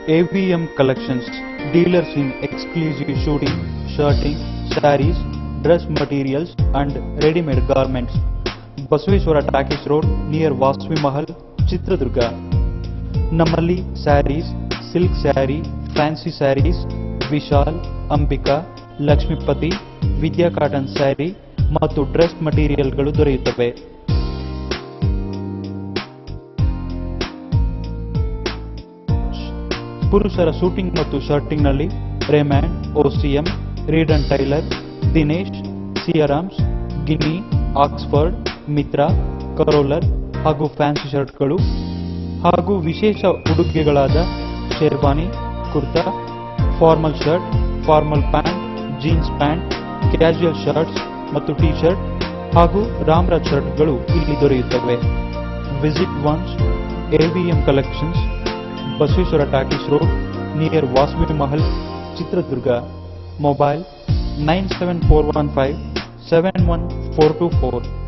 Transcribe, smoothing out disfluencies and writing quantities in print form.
AVM Collections, dealers in exclusive shooting, shirting, sarees, dress materials and ready-made garments. Basaveshwara talkies road near Vasavi Mahal, Chitradurga. ನಮ್ಮಲ್ಲಿ sarees, silk saree, fancy sarees, Vishal, Ambika, Lakshmipathi, Vidya cotton saree ಮತ್ತು dress ಮಟೀರಿಯಲ್ಗಳು ದೊರೆಯುತ್ತವೆ. ಪುರುಷರ suiting ಮತ್ತು ಶರ್ಟಿಂಗ್ನಲ್ಲಿ Raymond, OCM, Reid and Taylor, Dinesh, Siyarams, Ginni, Oxford, Mitra, ಕರೋಲರ್ ಹಾಗೂ ಫ್ಯಾನ್ಸಿ ಶರ್ಟ್ಗಳು ಹಾಗೂ ವಿಶೇಷ ಉಡುಗೆಗಳಾದ sherwani, kurta, formal shirt, formal pant, jeans pant, casual shirts ಮತ್ತು ಟಿ ಶರ್ಟ್ ಹಾಗೂ ರಾಮ್ರಾಜ್ ಶರ್ಟ್ಗಳು ಇಲ್ಲಿ ದೊರೆಯುತ್ತವೆ. Visit once AVM Collections, Basaveshwara talkies road near Vasavi Mahal, Chitradurga. Mobile 97415 71424.